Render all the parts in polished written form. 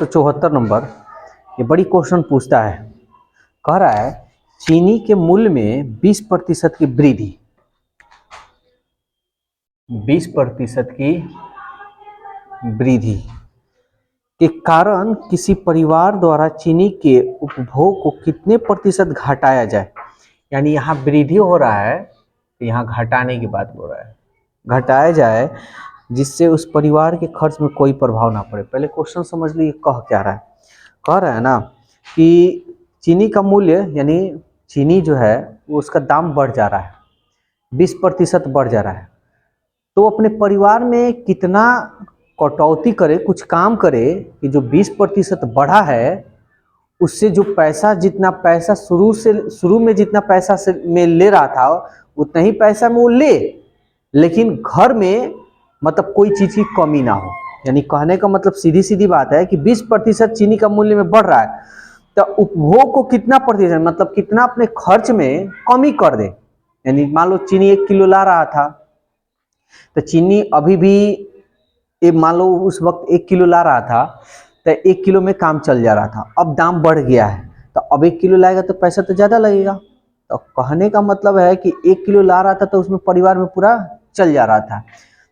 तो 74 नंबर ये बड़ी क्वेश्चन पूछता है। कह रहा है चीनी के मूल्य में 20% की वृद्धि, 20% की वृद्धि के कारण किसी परिवार द्वारा चीनी के उपभोग को कितने प्रतिशत घटाया जाए। यानी यहाँ वृद्धि हो रहा है तो यहाँ घटाने की बात बोल रहा है, घटाया जाए जिससे उस परिवार के खर्च में कोई प्रभाव ना पड़े। पहले क्वेश्चन समझ लीजिए कह क्या रहा है। कह रहा है ना कि चीनी का मूल्य यानी चीनी जो है वो उसका दाम बढ़ जा रहा है, 20% बढ़ जा रहा है, तो अपने परिवार में कितना कटौती करे, कुछ काम करे कि जो 20% बढ़ा है उससे जो पैसा, जितना पैसा शुरू में जितना पैसा से में ले रहा था उतना ही पैसा में वो ले, लेकिन घर में मतलब कोई चीज़ की कमी ना हो। यानी कहने का मतलब सीधी सीधी बात है कि 20% चीनी का मूल्य में बढ़ रहा है तो उपभोग को कितना प्रतिशत, मतलब कितना अपने खर्च में कमी कर दे। यानी मान लो चीनी 1 किलो ला रहा था तो चीनी अभी भी मान लो उस वक्त 1 किलो ला रहा था तो 1 किलो में काम चल जा रहा था। अब दाम बढ़ गया है तो अब 1 किलो लाएगा तो पैसा तो ज़्यादा लगेगा। तो कहने का मतलब है कि 1 किलो ला रहा था तो उसमें परिवार में पूरा चल जा रहा था,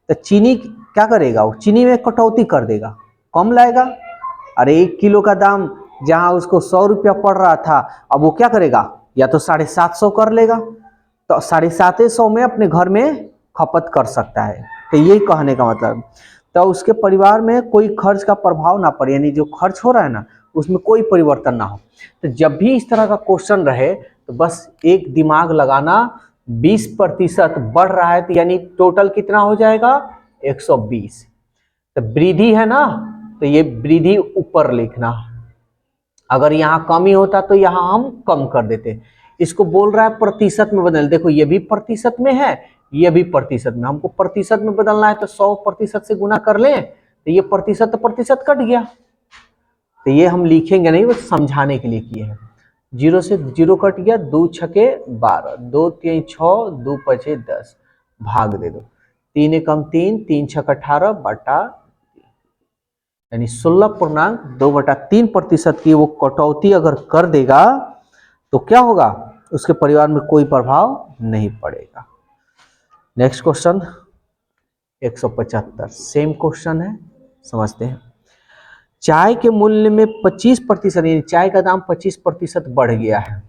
तो चीनी क्या करेगा, वो चीनी में कटौती कर देगा, कम लाएगा। अरे 1 किलो का दाम जहाँ उसको 100 रुपया पड़ रहा था अब वो क्या करेगा, या तो 750 कर लेगा, तो 750 में अपने घर में खपत कर सकता है। तो यही कहने का मतलब, तो उसके परिवार में कोई खर्च का प्रभाव ना पड़े, यानी जो खर्च हो रहा है ना उसमें कोई परिवर्तन ना हो। तो जब भी इस तरह का क्वेश्चन रहे तो बस एक दिमाग लगाना, 20% बढ़ रहा है तो यानी टोटल कितना हो जाएगा 120। तो वृद्धि है ना तो ये वृद्धि ऊपर लिखना, अगर यहाँ कमी होता तो यहाँ हम कम कर देते। इसको बोल रहा है प्रतिशत में बदल, देखो ये भी प्रतिशत में है ये भी प्रतिशत में, हमको प्रतिशत में बदलना है तो 100% से गुना कर लें तो ये प्रतिशत कट गया, तो ये हम लिखेंगे नहीं, बस समझाने के लिए किए हैं। 0 से 0 कट गया, 2 छके 12, 2 3 6, 2 5 10, भाग दे दो, 3 एकम 3, 3 छक 18 बटा, यानी 16.2/3% की वो कटौती अगर कर देगा तो क्या होगा, उसके परिवार में कोई प्रभाव नहीं पड़ेगा। नेक्स्ट क्वेश्चन 175, सेम क्वेश्चन है, समझते हैं। चाय के मूल्य में 25%, यानी चाय का दाम 25% बढ़ गया है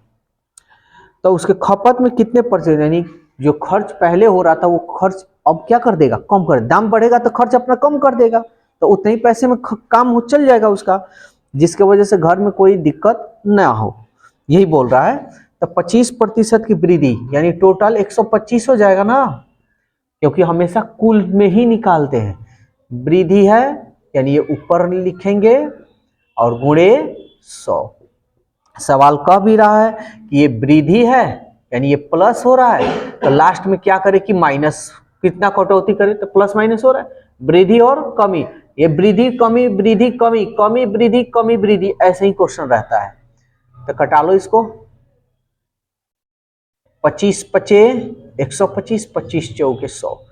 तो उसके खपत में कितने परसेंट, यानी जो खर्च पहले हो रहा था वो खर्च अब क्या कर देगा, कम कर, दाम बढ़ेगा तो खर्च अपना कम कर देगा, तो उतने ही पैसे में काम हो चल जाएगा उसका, जिसके वजह से घर में कोई दिक्कत ना हो, यही बोल रहा है। तो 25% की वृद्धि यानी टोटल 125 हो जाएगा ना, क्योंकि हमेशा कुल में ही निकालते हैं। वृद्धि है यानी ये ऊपर लिखेंगे और गुणे 100। सवाल कह भी रहा है कि ये वृद्धि है यानी ये प्लस हो रहा है तो लास्ट में क्या करे कि माइनस, कितना कटौती करे तो प्लस माइनस हो रहा है, वृद्धि और कमी, ये वृद्धि कमी वृद्धि कमी, कमी वृद्धि कमी वृद्धि, ऐसे ही क्वेश्चन रहता है। तो कटा लो इसको, 25 पचे 125, 25 चौके 100,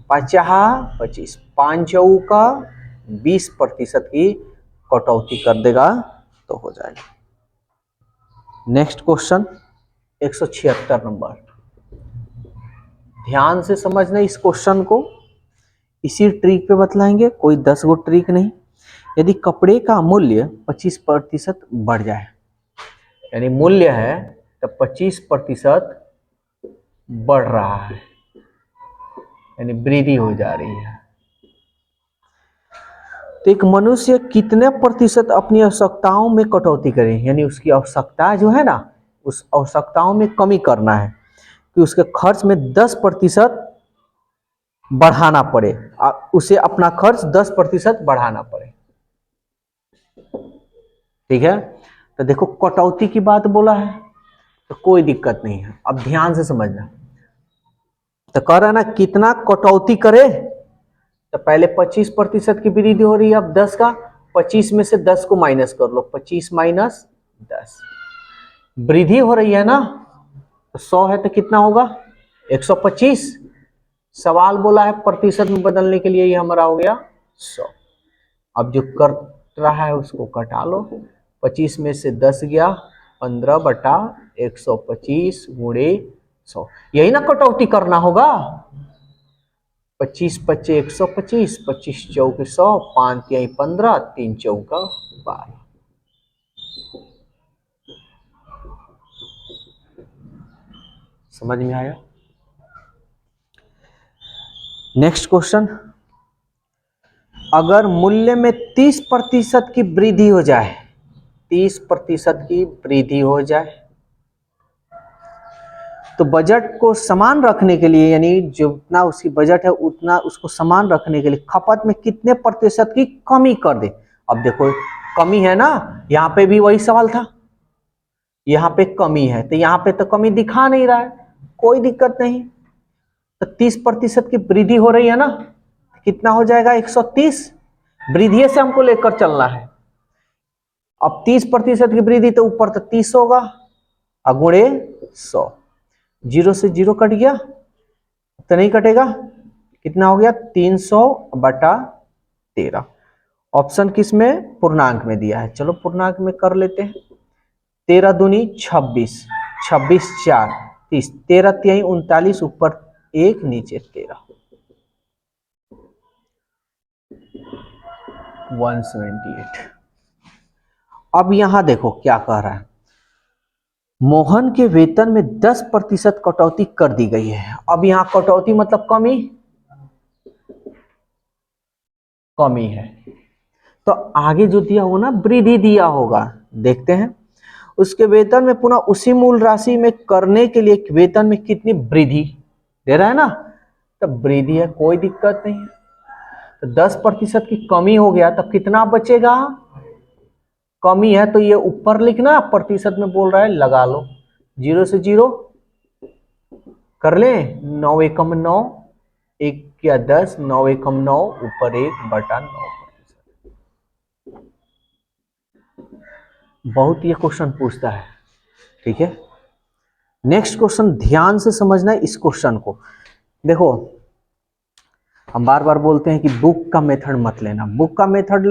50 25, 5 चौका 20% की कटौती कर देगा तो हो जाएगा। नेक्स्ट क्वेश्चन 176 नंबर, ध्यान से समझना इस क्वेश्चन को, इसी ट्रिक पे बतलाएंगे, कोई 10 गो ट्रिक नहीं। यदि कपड़े का मूल्य 25% बढ़ जाए, यानी मूल्य है तो 25% बढ़ रहा है यानी वृद्धि हो जा रही है, तो एक मनुष्य कितने प्रतिशत अपनी आवश्यकताओं में कटौती करे, यानी उसकी आवश्यकता जो है ना उस आवश्यकताओं में कमी करना है कि उसके खर्च में 10% बढ़ाना पड़े, उसे अपना खर्च 10% बढ़ाना पड़े। ठीक है, तो देखो कटौती की बात बोला है तो कोई दिक्कत नहीं है, अब ध्यान से समझना। तो कह रहा है ना कितना कटौती करे, तो पहले 25% की वृद्धि हो रही है, अब 10 का 25 में से 10 को माइनस कर लो, 25 माइनस 10, वृद्धि हो रही है ना, तो 100 है तो कितना होगा 125, सवाल बोला है प्रतिशत में बदलने के लिए, ये हमारा हो गया 100। अब जो कर रहा है उसको कटा लो। 25 में से 10 गया, 15/125 गुणे 100, यही ना कटौती करना होगा। 25 पच्चे 125, 25 चौके 100, 5 तिहाई 15, 3 चौका 12। समझ में आया? नेक्स्ट क्वेश्चन, अगर मूल्य में 30% की वृद्धि हो जाए, 30% की वृद्धि हो जाए तो बजट को समान रखने के लिए, यानी जितना उसकी बजट है उतना उसको समान रखने के लिए खपत में कितने प्रतिशत की कमी कर दे। अब देखो कमी है ना, यहाँ पे भी वही सवाल था, यहाँ पे कमी है तो यहाँ पे तो कमी दिखा नहीं रहा है, कोई दिक्कत नहीं। तो 30% की वृद्धि हो रही है ना, कितना हो जाएगा 130, वृद्धि से हमको लेकर चलना है। अब 30% की वृद्धि तो ऊपर तो 30 होगा, गुणे 100, 0 से 0 कट गया तो नहीं कटेगा, कितना हो गया 300/13। ऑप्शन किस में, पूर्णांक में दिया है, चलो पूर्णांक में कर लेते हैं। 13 दूनी 26, 26 4 30, 13 तिहाई 39, ऊपर 1 नीचे 13, 178। अब यहां देखो क्या कह रहा है, मोहन के वेतन में 10% कटौती कर दी गई है। अब यहां कटौती मतलब कमी, कमी है तो आगे जो दिया होगा ना वृद्धि दिया होगा, देखते हैं। उसके वेतन में पुनः उसी मूल राशि में करने के लिए वेतन में कितनी वृद्धि दे रहा है ना, तब वृद्धि है, कोई दिक्कत नहीं है। तो 10% की कमी हो गया तब कितना बचेगा, कमी है तो ये ऊपर लिखना, प्रतिशत में बोल रहा है लगा लो, 0 से 0 कर ले, 9 एकम 9, 1 या 10, 9 एकम 9, ऊपर 1/9। बहुत ये क्वेश्चन पूछता है, ठीक है। नेक्स्ट क्वेश्चन ध्यान से समझना है इस क्वेश्चन को। देखो हम बार बार बोलते हैं कि बुक का मेथड मत लेना, बुक का मेथड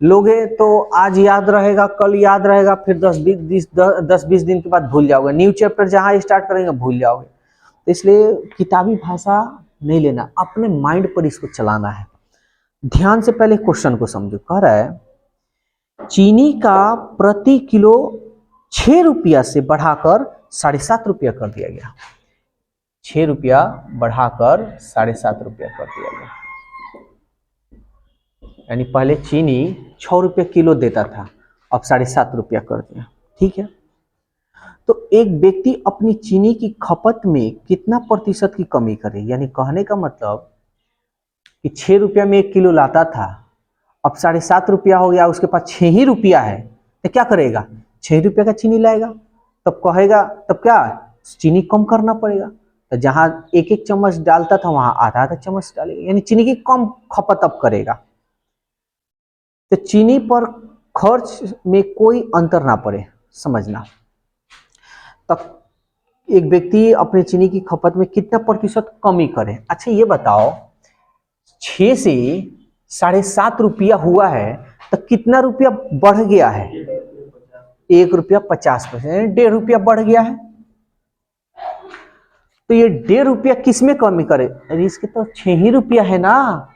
लोगे तो आज याद रहेगा, कल याद रहेगा, फिर 10-20 दिन के बाद भूल जाओगे, न्यू चैप्टर जहां स्टार्ट करेंगे भूल जाओगे। तो इसलिए किताबी भाषा नहीं लेना, अपने माइंड पर इसको चलाना है। ध्यान से पहले क्वेश्चन को समझो। कह रहा है चीनी का प्रति किलो 6 रुपया से बढ़ाकर 7.5 रुपया कर दिया गया, 6 रुपया बढ़ाकर 7.5 रुपया कर दिया गया, यानी पहले चीनी 6 रुपये किलो देता था, अब 7.5 रुपया कर दिया, ठीक है। तो एक व्यक्ति अपनी चीनी की खपत में कितना प्रतिशत की कमी करे, यानी कहने का मतलब कि 6 रुपया में 1 किलो लाता था, अब 7.5 रुपया हो गया, उसके पास 6 ही रुपया है, तो क्या करेगा, 6 रुपया का चीनी लाएगा, तब कहेगा तब क्या चीनी कम करना पड़ेगा। तो जहां 1-1 चम्मच डालता था वहां आधा-आधा चम्मच डालेगा, यानी चीनी की कम खपत अब करेगा। तो चीनी पर खर्च में कोई अंतर ना पड़े, समझना। तब एक व्यक्ति अपने चीनी की खपत में कितना प्रतिशत कमी करे। अच्छा ये बताओ 6 से 7.5 रुपया हुआ है तो कितना रुपया बढ़ गया है, 1 रुपया 50 पैसे, 1.5 रुपया बढ़ गया है। तो ये 1.5 रुपया किसमें कमी करे, अरे इसके तो 6 ही रुपया है ना,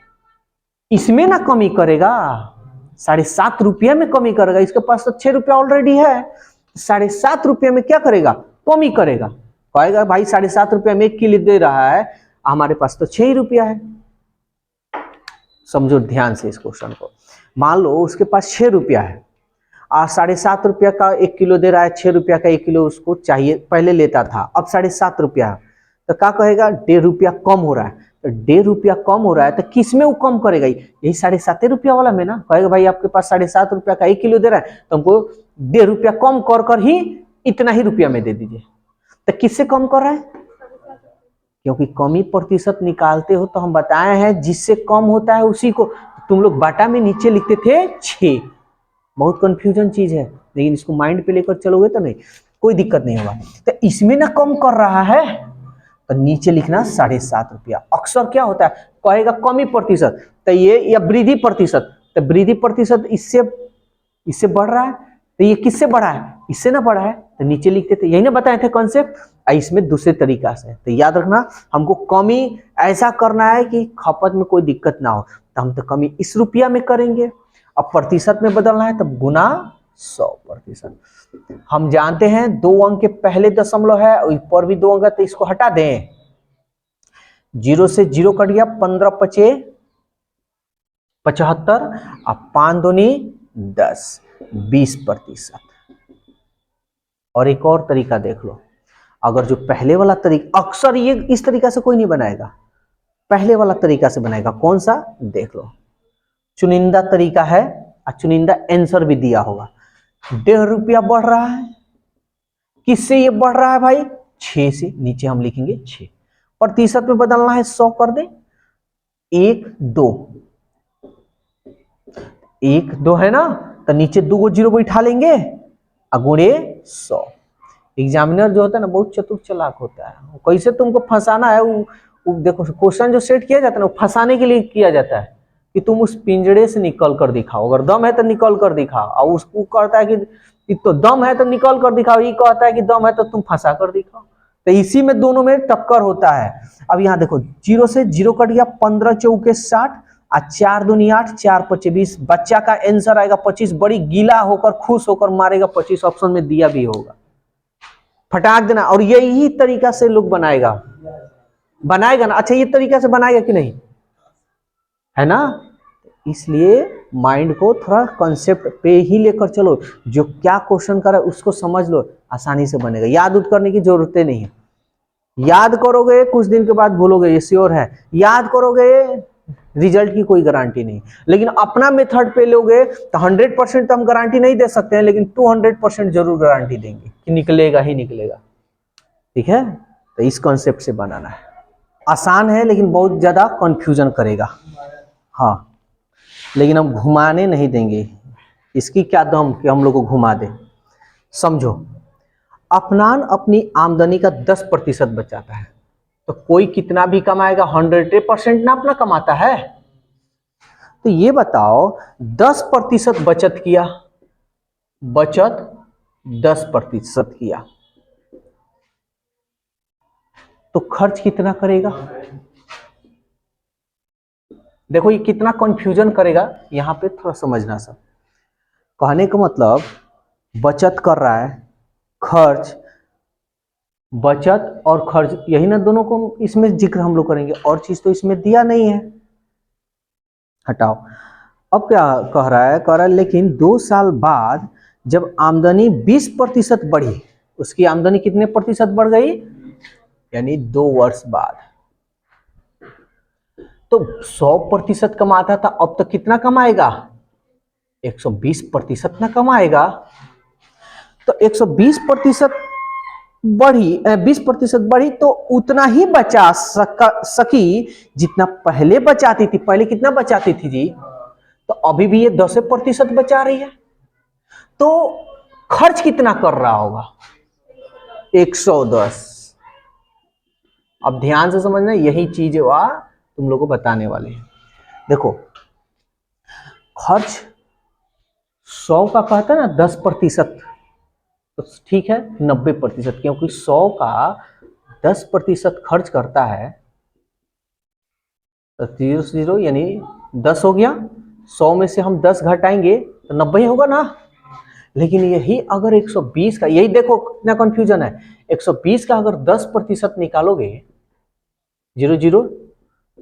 इसमें ना कमी करेगा, 7.5 रुपया में कमी करेगा, इसके पास तो 6 रुपया ऑलरेडी है, 7.5 रुपया में क्या करेगा, कमी करेगा। कहेगा भाई 7.5 रुपया में 1 किलो दे रहा है, हमारे पास तो 6 ही रुपया है। समझो ध्यान से इस क्वेश्चन को। मान लो उसके पास 6 रुपया है और 7.5 रुपया का 1 किलो दे रहा है, 6 रुपया का 1 किलो उसको चाहिए, पहले लेता था, अब 7.5 रुपया है, तो क्या कहेगा 1.5 रुपया कम हो रहा है। तो 1.5 रुपया कम हो रहा है तो किस में वो कम करेगा, यही 7.5 रुपया वाला में ना। कहेगा भाई आपके पास 7.5 रुपया का 1 किलो दे रहा है तो हमको 1.5 रुपया कम कर ही इतना ही रुपया में दे दीजिए। तो किससे कम कर रहा है, क्योंकि कमी प्रतिशत निकालते हो तो हम बताए हैं जिससे कम होता है उसी को, तुम लोग बाटा में नीचे लिखते थे 6, बहुत कंफ्यूजन चीज है, लेकिन इसको माइंड पे लेकर चलोगे तो नहीं, कोई दिक्कत नहीं होगा। तो इसमें ना कम कर रहा है तो नीचे लिखना 7.5 रुपया। अक्सर क्या होता है, कहेगा कमी प्रतिशत तो ये या वृद्धि प्रतिशत, तो वृद्धि प्रतिशत इससे इससे बढ़ रहा है, तो ये किससे बढ़ा है, इससे ना बढ़ा है, तो नीचे लिखते थे, यही ना बताए थे कॉन्सेप्ट। इसमें दूसरे तरीका से, तो याद रखना हमको कमी ऐसा करना है कि खपत में कोई दिक्कत ना हो, तो हम तो कमी इस रुपया में करेंगे। अब प्रतिशत में बदलना है तब गुना 100%। हम जानते हैं 2 अंक के पहले दशमलव है, ऊपर भी 2 अंक है, तो इसको हटा दें। 0 से 0 कट गया, 15 पचे 75, अब 5 दूनी 10, 20%। और एक और तरीका देख लो, अगर जो पहले वाला तरीका, अक्सर ये इस तरीका से कोई नहीं बनाएगा, पहले वाला तरीका से बनाएगा। कौन सा, देख लो, चुनिंदा तरीका है और चुनिंदा आंसर भी दिया होगा। 1.5 रुपया बढ़ रहा है, किससे ये बढ़ रहा है भाई, 6 से। नीचे हम लिखेंगे 6। प्रतिशत में बदलना है, 100 कर दे, 1 2 1 2 है ना, तो नीचे 2 को 0 बैठा लेंगे, गुणे 100। एग्जामिनर जो होता है ना बहुत चतुर चालाक होता है, कैसे तुमको फंसाना है वो देखो, क्वेश्चन जो सेट किया जाता है ना वो फंसाने के लिए किया जाता है कि तुम उस पिंजड़े से निकल कर दिखाओ, अगर दम है तो निकल कर दिखाओ, और उसको कहता है कि तो दम है तो निकल कर दिखाओ, ये कहता है कि दम है तो तुम फंसा कर दिखाओ। तो इसी में दोनों में टक्कर होता है। अब यहाँ देखो 0 से 0 कट गया, 15 चौके 60, 4 दूनी 8, 4 पचे 20। बच्चा का आंसर आएगा 25। बड़ी गीला होकर खुश होकर मारेगा 25, ऑप्शन में दिया भी होगा, फटाक देना। और यही तरीका से लोग बनाएगा ना। अच्छा ये तरीका से बनाएगा कि नहीं, है ना। इसलिए माइंड को थोड़ा कॉन्सेप्ट पे ही लेकर चलो, जो क्या क्वेश्चन कर रहा है उसको समझ लो, आसानी से बनेगा। याद उद करने की जरूरत नहीं है, याद करोगे कुछ दिन के बाद भूलोगे, ये श्योर है। याद करोगे, रिजल्ट की कोई गारंटी नहीं, लेकिन अपना मेथड पे लोगे तो 100% तो हम गारंटी नहीं दे सकते हैं, लेकिन 200% जरूर गारंटी देंगे कि निकलेगा ही निकलेगा। ठीक है, तो इस कॉन्सेप्ट से बनाना है। आसान है लेकिन बहुत ज्यादा कंफ्यूजन करेगा, हाँ, लेकिन हम घुमाने नहीं देंगे। इसकी क्या दम कि हम लोग को घुमा दे। समझो, अफनान अपनी आमदनी का 10% बचाता है, तो कोई कितना भी कमाएगा 100% ना अपना कमाता है। तो ये बताओ 10% बचत किया, बचत 10% किया, तो खर्च कितना करेगा। देखो ये कितना कंफ्यूजन करेगा, यहां पे थोड़ा समझना सब। कहने का मतलब बचत कर रहा है, खर्च, बचत और खर्च, यही ना दोनों को इसमें जिक्र हम लोग करेंगे, और चीज तो इसमें दिया नहीं है। हटाओ। अब क्या कह रहा है, कह रहा है लेकिन 2 साल बाद जब आमदनी 20% बढ़ी, उसकी आमदनी कितने प्रतिशत बढ़ गई, यानी 2 वर्ष बाद। तो 100% कमाता था, अब तक कितना कमाएगा, 120% ना कमाएगा। तो 120% बढ़ी, 20% बढ़ी, तो उतना ही बचा सकी जितना पहले बचाती थी। पहले कितना बचाती थी जी, तो अभी भी ये 10% बचा रही है। तो खर्च कितना कर रहा होगा, 110। अब ध्यान से समझना, यही चीज तुम लोगों को बताने वाले हैं। देखो खर्च 100 का कहता है ना 10%, तो ठीक है 90%, क्योंकि 100 का 10% खर्च करता है, तो 0 से 0 यानी 10 हो गया। 100 में से हम 10 घटाएंगे तो 90 होगा ना। लेकिन यही अगर 120 का, यही देखो कितना कंफ्यूजन है, 120 का अगर 10% निकालोगे 0 0,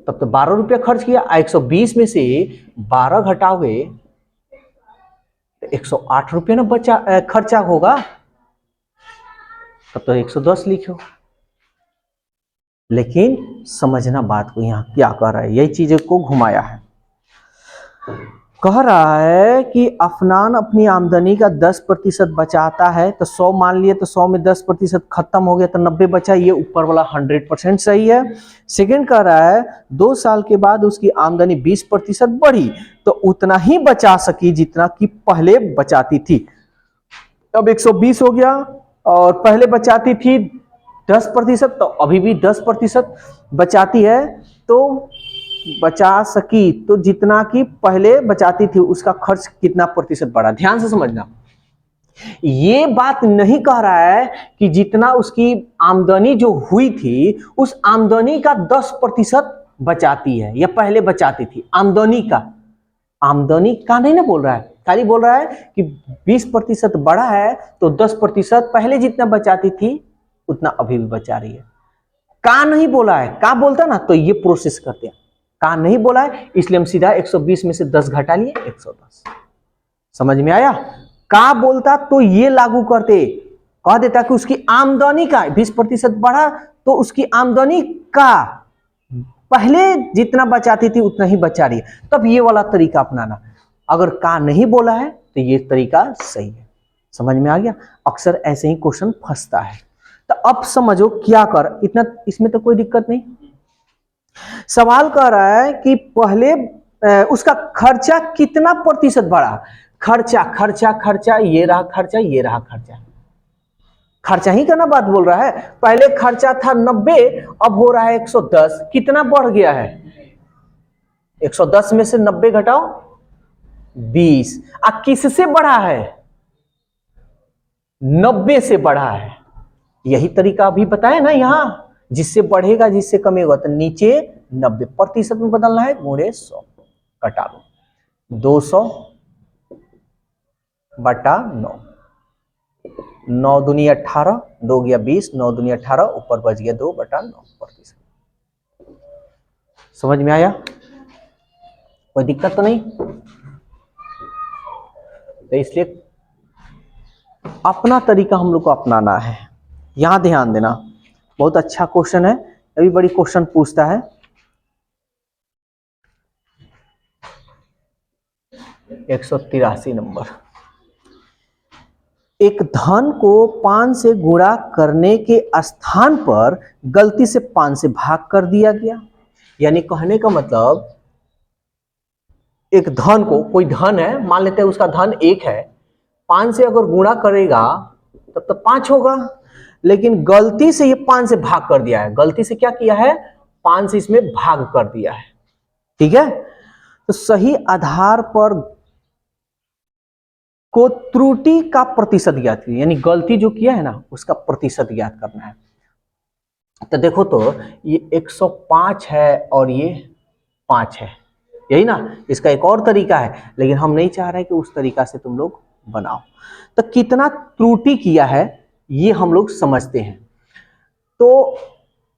तब तो 12 रुपया खर्च किया। 120 में से 12 घटाओगे तो 108 रुपये ना बचा खर्चा होगा, तब तो 110 लिखो। लेकिन समझना बात को, यहां क्या कह रहा है, यही चीज को घुमाया है। कह रहा है कि अफनान अपनी आमदनी का 10% बचाता है, तो 100 मान लिए, तो 100 में 10% खत्म हो गया, तो 90 बचा। ये ऊपर वाला 100% सही है। सेकंड कह रहा है 2 साल के बाद उसकी आमदनी 20% बढ़ी, तो उतना ही बचा सकी जितना कि पहले बचाती थी। अब 120 हो गया, और पहले बचाती थी 10%, तो अभी भी 10% बचाती है, तो बचा सकी तो जितना कि पहले बचाती थी उसका खर्च कितना प्रतिशत बढ़ा। ध्यान से समझना, ये बात नहीं कह रहा है कि जितना उसकी आमदनी जो हुई थी उस आमदनी का 10% बचाती है या पहले बचाती थी। आमदनी का नहीं ना बोल रहा है, खाली बोल रहा है कि 20% बढ़ा है तो 10% पहले जितना बचाती थी उतना अभी भी बचा रही है। का नहीं बोला है, का बोलता ना तो ये प्रोसेस करते हैं। का नहीं बोला है इसलिए हम सीधा 120 में से 10 घटा लिए 110। समझ में आया? का बोलता तो ये लागू करते, कह देता कि उसकी आमदनी का 20% बढ़ा तो उसकी आमदनी का पहले जितना बचाती थी उतना ही बचा रही है, तब ये वाला तरीका अपनाना। अगर का नहीं बोला है तो ये तरीका सही है। समझ में आ गया? अक्सर ऐसे ही क्वेश्चन फंसता है। तो अब समझो क्या कर, इतना इसमें तो कोई दिक्कत नहीं। सवाल कह रहा है कि पहले उसका खर्चा कितना प्रतिशत बढ़ा। खर्चा खर्चा खर्चा, ये रहा खर्चा, ये रहा खर्चा। खर्चा ही का ना बात बोल रहा है। पहले खर्चा था 90, अब हो रहा है 110। कितना बढ़ गया है? 110 में से 90 घटाओ 20। किससे बढ़ा है? 90 से बढ़ा है। यही तरीका अभी बताया ना यहां, जिससे बढ़ेगा जिससे कमेगा तो नीचे 90% में बदलना है, गुणे 100 घटा लो 200 बटा 9, 9 दूनी 18, 2 गया 20, 9 दूनी 18, ऊपर बच गया 2 बटा 9%। समझ में आया? कोई दिक्कत तो नहीं? तो इसलिए अपना तरीका हम लोग को अपनाना है। यहां ध्यान देना, बहुत अच्छा क्वेश्चन है, अभी बड़ी क्वेश्चन पूछता है। 183 नंबर। एक धन को 5 से गुणा करने के स्थान पर गलती से 5 से भाग कर दिया गया। यानी कहने का मतलब, एक धन को, कोई धन है, मान लेते हैं उसका धन 1 है, 5 से अगर गुणा करेगा तब तो 5 होगा, लेकिन गलती से ये 5 से भाग कर दिया है। गलती से क्या किया है? 5 से इसमें भाग कर दिया है। ठीक है, तो सही आधार पर को त्रुटि का प्रतिशत ज्ञात कीजिए। यानी गलती जो किया है ना उसका प्रतिशत ज्ञात करना है। तो देखो, तो ये 105 है और ये 5 है, यही ना। इसका एक और तरीका है, लेकिन हम नहीं चाह रहे कि उस तरीका से तुम लोग बनाओ। तो कितना त्रुटि किया है ये हम लोग समझते हैं। तो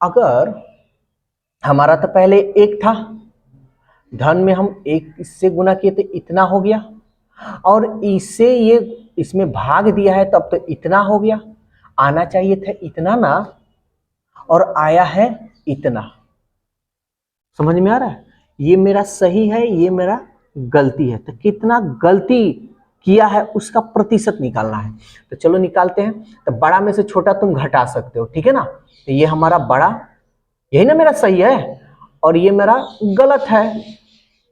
अगर हमारा तो पहले 1 था, धन में हम 1 इससे गुना किए तो इतना हो गया, और इससे ये इसमें भाग दिया है तब तो इतना हो गया। आना चाहिए था इतना ना, और आया है इतना। समझ में आ रहा है? ये मेरा सही है, ये मेरा गलती है। तो कितना गलती किया है उसका प्रतिशत निकालना है। तो चलो निकालते हैं। तो बड़ा में से छोटा तुम घटा सकते हो, ठीक है ना। तो ये हमारा बड़ा, यही ना मेरा सही है, और ये मेरा गलत है।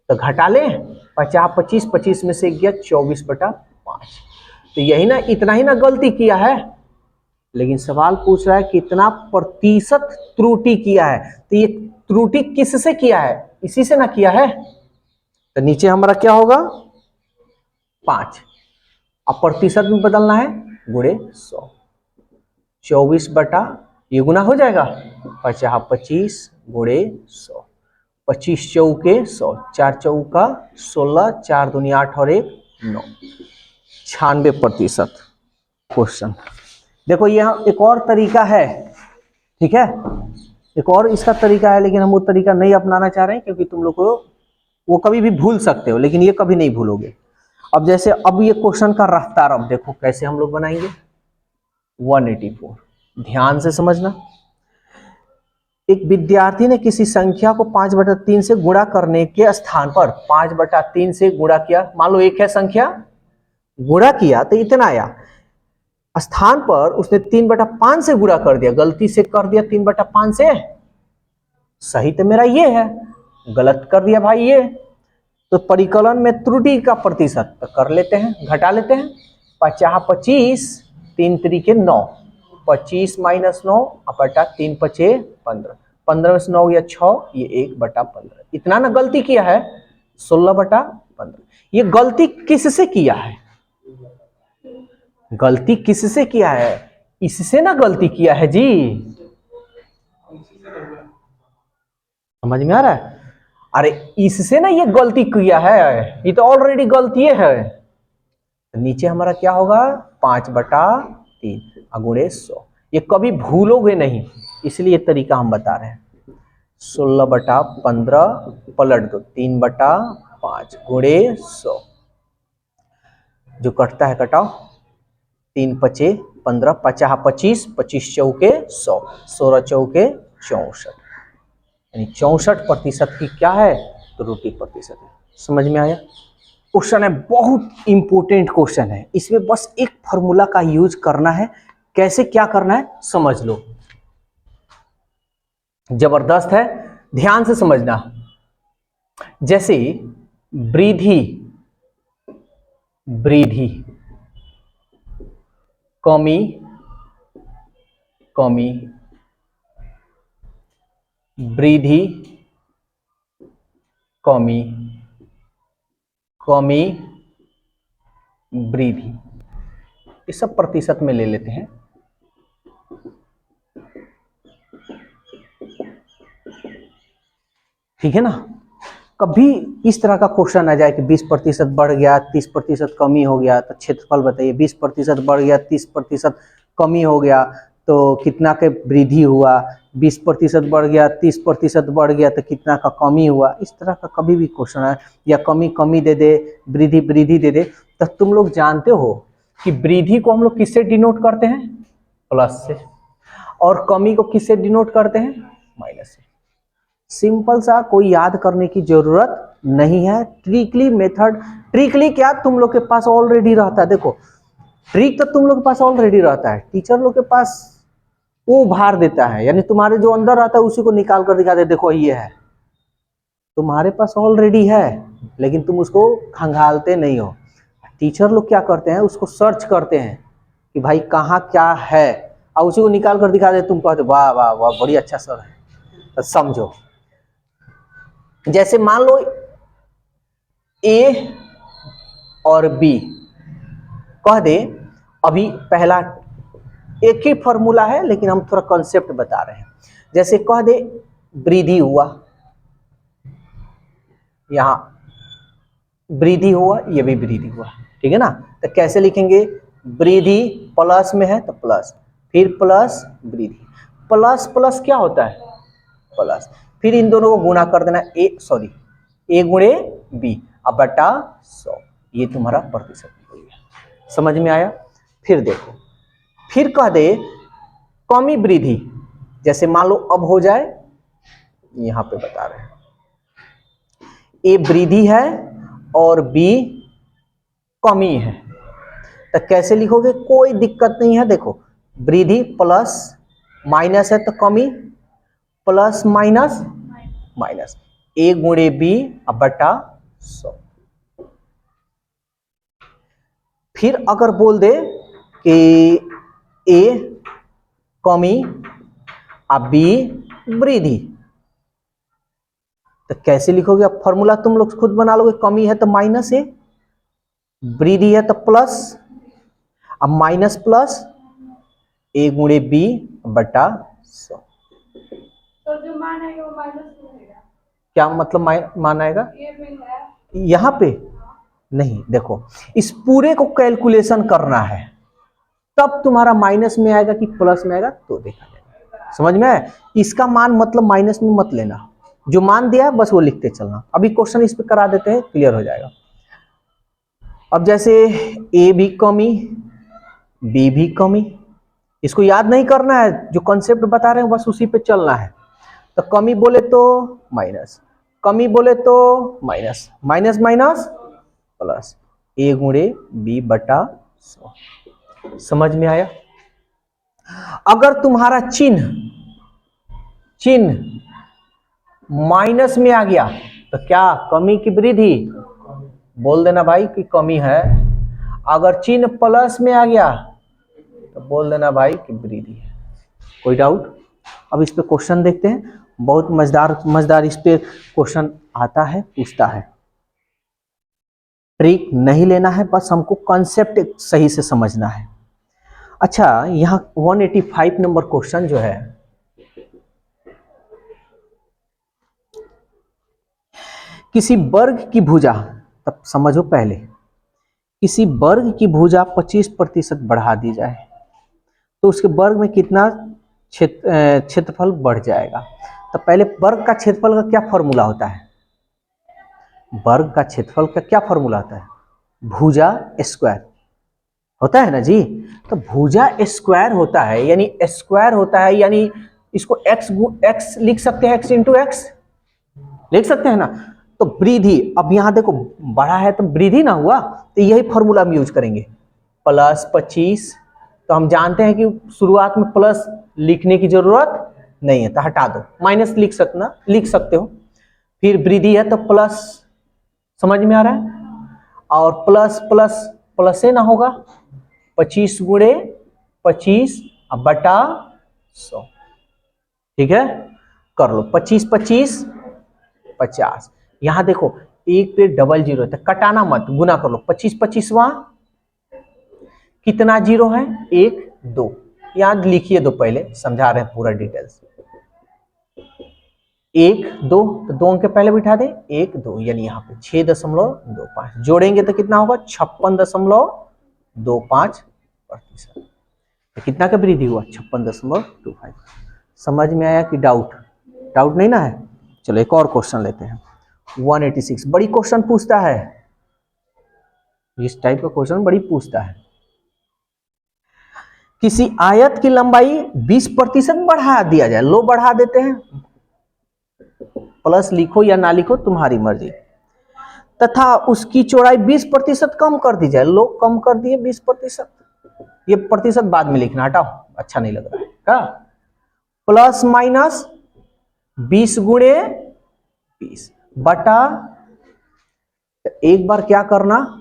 तो घटा लें 50 25, 25 में से गया 24 बटा 5। तो यही ना, इतना ही ना गलती किया है, लेकिन सवाल पूछ रहा है कितना प्रतिशत त्रुटि किया है। तो ये त्रुटि किससे किया है? इसी से ना किया है। तो नीचे हमारा क्या होगा? 5। अब प्रतिशत में बदलना है, गुणे 100। 24 बटा, ये गुना हो जाएगा 50 25 गुणे 100। 25 चौके 100, 4 चौका 16, 4 दूनी 8 और 1 9, 96% क्वेश्चन। देखो यहाँ एक और तरीका है, ठीक है, एक और इसका तरीका है, लेकिन हम वो तरीका नहीं अपनाना चाह रहे हैं क्योंकि तुम लोग को वो कभी भी भूल सकते हो, लेकिन ये कभी नहीं भूलोगे। अब जैसे अब ये क्वेश्चन का रफ्तार अब देखो कैसे हम लोग बनाएंगे। 184, ध्यान से समझना। एक विद्यार्थी ने किसी संख्या को 5/3 से गुणा करने के स्थान पर 5/3 से गुणा किया। मान लो 1 है संख्या, गुणा किया तो इतना आया, स्थान पर उसने 3/5 से गुणा कर दिया, गलती से कर दिया 3/5 से। सही तो मेरा ये है, गलत कर दिया भाई ये। तो परिकलन में त्रुटि का प्रतिशत तो कर लेते हैं, घटा लेते हैं। 50 25, 3 3 के 9, 25 - 9 बटा 3 5 15, 15 में से 9 गया 6, ये 1/15 इतना ना गलती किया है, 16/15। ये गलती किससे किया है? गलती किससे किया है? इससे ना गलती किया है जी, समझ में आ रहा है? अरे इससे ना ये गलती किया है, ये तो ऑलरेडी गलती है। नीचे हमारा क्या होगा? 5/3 गुणे 100। ये कभी भूलोगे नहीं, इसलिए तरीका हम बता रहे हैं। 16/15 पलट दो, 3/5 गुणे 100। जो कटता है कटाओ, 3 पचे 15, 50 25, 25 चौके 100, 16 चौके 64, यानी 64% की क्या है? त्रुटि प्रतिशत है। समझ में आया? क्वेश्चन है, बहुत इंपॉर्टेंट क्वेश्चन है। इसमें बस एक फॉर्मूला का यूज करना है। कैसे क्या करना है समझ लो, जबरदस्त है, ध्यान से समझना। जैसे वृद्धि वृद्धि कमी कमी वृद्धि कमी कमी वृद्धि, ये सब प्रतिशत में ले लेते हैं। ठीक है ना? कभी इस तरह का क्वेश्चन आ जाए कि 20% बढ़ गया, 30% कमी हो गया, तो क्षेत्रफल बताइए। 20% बढ़ गया, 30% कमी हो गया, तो कितना के वृद्धि हुआ? 20% बढ़ गया, 30% बढ़ गया, तो कितना का कमी हुआ? इस तरह का कभी भी क्वेश्चन है, या कमी कमी दे दे, वृद्धि वृद्धि दे दे, तो तुम लोग जानते हो कि वृद्धि को हम लोग किससे डिनोट करते हैं? प्लस से। और कमी को किससे डिनोट करते हैं? माइनस से। सिंपल सा, कोई याद करने की जरूरत नहीं है। ट्रिकली मेथड, ट्रिकली क्या तुम लोग के पास ऑलरेडी रहता है। देखो ट्रिक तो तुम लोग के पास ऑलरेडी रहता है, टीचर लोग के पास वो उभार देता है, यानी तुम्हारे जो अंदर रहता है उसी को निकाल कर दिखा दे, देखो ये है, तुम्हारे पास ऑलरेडी है, लेकिन तुम उसको खंगालते नहीं हो। टीचर लोग क्या करते हैं, उसको सर्च करते हैं कि भाई कहाँ क्या है, और उसी को निकाल कर दिखा दे, तुम कहते वाह वाह वाह बड़ी अच्छा सर है। तो समझो, जैसे मान लो ए और बी कह दे, अभी पहला एक ही फॉर्मूला है लेकिन हम थोड़ा कॉन्सेप्ट बता रहे हैं। जैसे कह दे वृद्धि हुआ, यहां वृद्धि हुआ, ये भी वृद्धि हुआ, ठीक है ना? तो कैसे लिखेंगे? वृद्धि प्लस में है तो प्लस, फिर प्लस वृद्धि, प्लस प्लस क्या होता है? प्लस, फिर इन दोनों को गुणा कर देना, ए गुणे बी अब बटा 100, ये तुम्हारा प्रतिशत हो गया। समझ में आया? फिर देखो, फिर कह दे कमी वृद्धि, जैसे मान लो अब हो जाए, यहां पे बता रहे हैं ए वृद्धि है और बी कमी है, तो कैसे लिखोगे? कोई दिक्कत नहीं है। देखो वृद्धि प्लस माइनस है तो कमी, प्लस माइनस माइनस, ए गुणे बी अब बटा 100। फिर अगर बोल दे कि ए कमी अब बी वृद्धि, तो कैसे लिखोगे? अब फॉर्मूला तुम लोग खुद बना लोगे। कमी है तो माइनस ए, वृद्धि है तो प्लस, अब माइनस प्लस ए गुणे बी बटा 100। तो जो मान आएगा वो माइनस रहेगा। क्या मतलब मान आएगा? यहाँ पे नहीं, देखो इस पूरे को कैलकुलेशन करना है, तब तुम्हारा माइनस में आएगा कि प्लस में आएगा तो देखा जाएगा। समझ में आया? इसका मान मतलब माइनस में मत लेना, जो मान दिया है बस वो लिखते चलना। अभी क्वेश्चन इस पे करा देते हैं, क्लियर हो जाएगा। अब जैसे ए भी कमी, बी भी कमी, इसको याद नहीं करना है, जो कॉन्सेप्ट बता रहे हैं बस उसी पे चलना है। तो कमी बोले तो माइनस, कमी बोले तो माइनस, माइनस माइनस प्लस, ए गुणे बी बटा 100। समझ में आया? अगर तुम्हारा चिन्ह माइनस में आ गया तो क्या कमी की वृद्धि? बोल देना भाई कि कमी है। अगर चिन्ह प्लस में आ गया तो बोल देना भाई कि वृद्धि है। कोई डाउट? अब इस पे क्वेश्चन देखते हैं। बहुत मजेदार मजेदार इस पे क्वेश्चन आता है, पूछता है। ट्रिक नहीं लेना है, बस हमको कॉन्सेप्ट सही से समझना है। अच्छा, यहाँ 185 नंबर क्वेश्चन जो है, किसी वर्ग की भुजा, तब समझो पहले, किसी वर्ग की भुजा 25% बढ़ा दी जाए तो उसके वर्ग में कितना क्षेत्रफल बढ़ जाएगा। तो पहले वर्ग का क्षेत्रफल का क्या फॉर्मूला होता है? वर्ग का क्षेत्रफल का क्या फॉर्मूला होता है? भुजा स्क्वायर होता है ना जी। तो भुजा स्क्वायर होता है, यानी स्क्वायर होता है, यानी इसको x लिख सकते हैं, x इंटू एक्स लिख सकते हैं ना। तो वृद्धि, अब यहां देखो बढ़ा है तो वृद्धि ना हुआ, तो यही फॉर्मूला हम यूज करेंगे, प्लस 25। तो हम जानते हैं कि शुरुआत में प्लस लिखने की जरूरत नहीं है, तो हटा दो, माइनस लिख सकते हो। फिर वृद्धि है तो प्लस, समझ में आ रहा है, और प्लस प्लस प्लस से ना होगा, 25 गुणे 25 बटा 100, ठीक है, कर लो, 25 25 50। यहां देखो एक पे डबल जीरो है, कटाना मत, गुना कर लो, 25 25वां कितना जीरो है? 1 2, याद लिखिए दो, पहले समझा रहे हैं पूरा डिटेल्स। 1 2, तो 2 अंक पहले बिठा दे, 1 2, यानी यहाँ पे 6.25 जोड़ेंगे तो कितना होगा? 56.25%। तो कितना का वृद्धि हुआ? 56.25। समझ में आया कि डाउट नहीं ना है? चलो एक और क्वेश्चन लेते हैं। 186 बड़ी क्वेश्चन पूछता है, इस टाइप का क्वेश्चन बड़ी पूछता है। किसी आयत की लंबाई 20% बढ़ा दिया जाए, लो बढ़ा देते हैं, प्लस लिखो या ना लिखो तुम्हारी मर्जी, तथा उसकी चौड़ाई 20% कम कर दी जाए, लो कम कर दिए 20%, ये प्रतिशत बाद में लिखना, हटाओ, अच्छा नहीं लग रहा है क्या? प्लस माइनस 20 गुणे 20 बटा, एक बार क्या करना,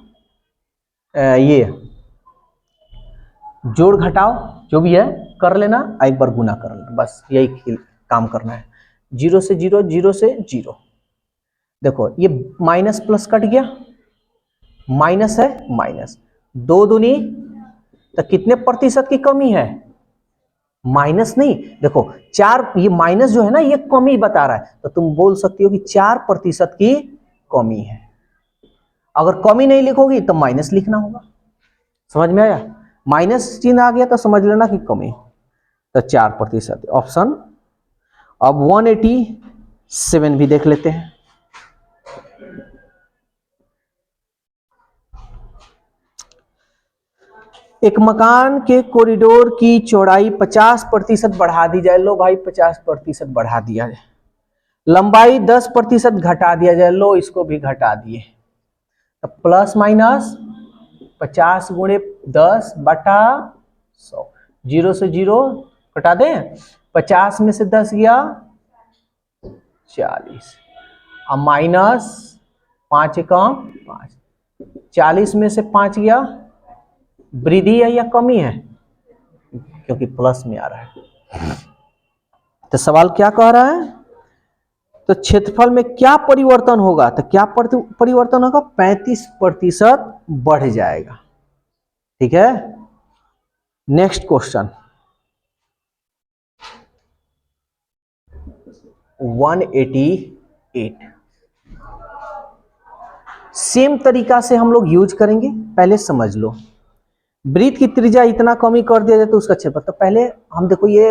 ये जोड़ घटाओ जो भी है कर लेना, एक बार गुना कर लेना, बस यही काम करना है। 0 से 0, 0 से 0, देखो ये माइनस प्लस कट गया, माइनस है माइनस, 2 दूनी, तो कितने प्रतिशत की कमी है? माइनस नहीं, देखो 4, ये माइनस जो है ना ये कमी बता रहा है, तो तुम बोल सकती हो कि 4% की कमी है। अगर कमी नहीं लिखोगी तो माइनस लिखना होगा, समझ में आया? माइनस चिन्ह आ गया तो समझ लेना कि कमी, तो 4%, ऑप्शन। अब 187 भी देख लेते हैं। एक मकान के कॉरिडोर की चौड़ाई 50% बढ़ा दी जाए, लो भाई 50% बढ़ा दिया जाए, लंबाई 10% घटा दिया जाए, लो इसको भी घटा दिए, तो प्लस माइनस 50 गुणे 10 बटा 100, 0 से 0 घटा दें, 50 में से 10 गया 40, अब माइनस 5 कम 5, 40 में से 5 गया, वृद्धि है या कमी है? क्योंकि प्लस में आ रहा है। तो सवाल क्या कह रहा है? तो क्षेत्रफल में क्या परिवर्तन होगा? तो क्या परिवर्तन होगा? 35% बढ़ जाएगा, ठीक है। नेक्स्ट क्वेश्चन 188, सेम तरीका से हम लोग यूज करेंगे, पहले समझ लो। वृत्त की त्रिज्या इतना कमी कर दिया जाए तो उसका क्षेत्रफल, तो पहले हम देखो, ये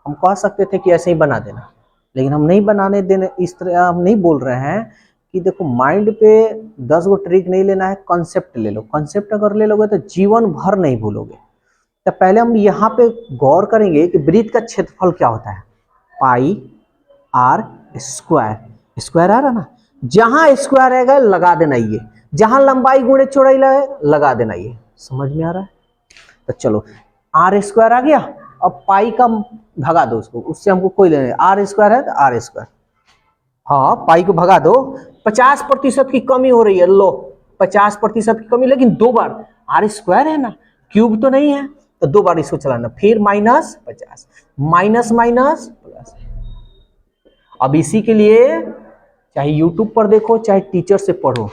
हम कह सकते थे कि ऐसे ही बना देना, लेकिन हम नहीं बनाने देने, इस तरह हम नहीं बोल रहे हैं कि देखो माइंड पे 10 गो ट्रिक नहीं लेना है, कॉन्सेप्ट ले लो। कॉन्सेप्ट अगर ले लोगे तो जीवन भर नहीं भूलोगे। तो पहले हम यहाँ पे गौर करेंगे कि वृत्त का क्षेत्रफल क्या होता है, पाई आर स्क्वायर, स्क्वायर आ रहा ना, जहां स्क्वायर रहेगा लगा देना ये, जहां लंबाई गुणे चौड़ाई लगा देना ये, समझ में आ रहा है? तो चलो आर स्क्वायर आ गया, अब पाई का भगा दो उसको, उससे हमको कोई लेना नहीं, आर स्क्वायर है तो आर स्क्वायर, हाँ पाई को भगा दो, 50% की कमी हो रही है, लो 50% की कमी, लेकिन 2 बार, आर स्क्वायर है ना, क्यूब तो नहीं है, तो 2 बार इसको चलाना, फिर माइनस 50, माइनस माइनस प्लस, अब इसी के लिए चाहे यूट्यूब पर देखो चाहे टीचर से पढ़ो,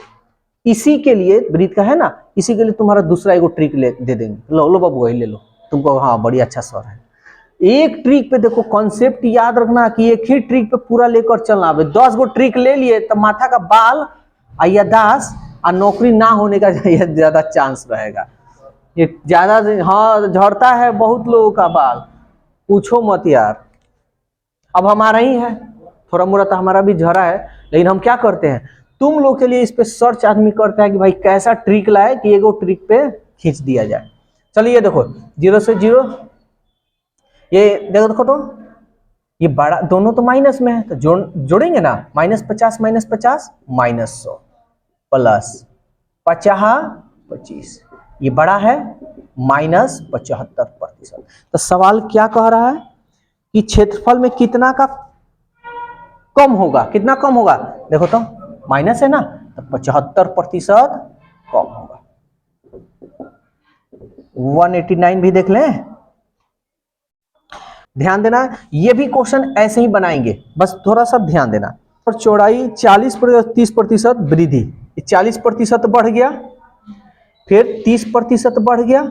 इसी के लिए ब्रीथ का है ना, इसी के लिए तुम्हारा दूसरा एगो ट्रिक दे देंगे। लो लो बाबू वही ले लो, तुमको हाँ बड़ी अच्छा सर है। एक ट्रिक पे देखो, कॉन्सेप्ट याद रखना कि एक ही ट्रिक पे पूरा लेकर चलना। अब 10 गो ट्रिक ले लिए तो माथा का बाल यादाश्त और नौकरी ना होने का ज्यादा चांस रहेगा। ये ज्यादा हाँ झड़ता है बहुत लोगों का बाल, पूछो मत यार। अब हमारा ही है, थोड़ा मोड़ा तो हमारा भी झड़ा है, लेकिन हम क्या करते हैं, तुम लोग के लिए इस पे सर्च आदमी करता है कि भाई कैसा ट्रिक लाए कि एगो ट्रिक पे खींच दिया जाए। चलिए देखो 0 से 0, ये देखो देखो तो ये बड़ा दोनों तो माइनस में है, तो जोड़ेंगे ना, -50 -50 -100 प्लस 50 25, ये बड़ा है -75%। तो सवाल क्या कह रहा है कि क्षेत्रफल में कितना का कम होगा, कितना कम होगा, देखो तो माइनस है ना, तो 75% कम होगा। 189 भी देख लें, ध्यान देना ये भी क्वेश्चन ऐसे ही बनाएंगे, बस थोड़ा सा ध्यान देना। और चौड़ाई 40-30% वृद्धि, 40% बढ़ गया, फिर 30% बढ़ गया,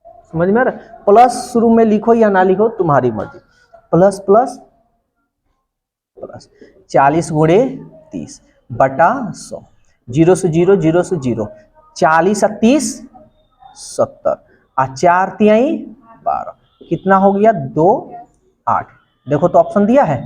समझ में आ रहा, प्लस शुरू में लिखो या ना लिखो तुम्हारी मर्जी, प्लस प्लस प्लस 40 गुणे 30 बटा 100, 0 से 0 0 से 0, 40 और 30 70 और 4 तिहाई 12, कितना हो गया 2 8। देखो तो ऑप्शन दिया है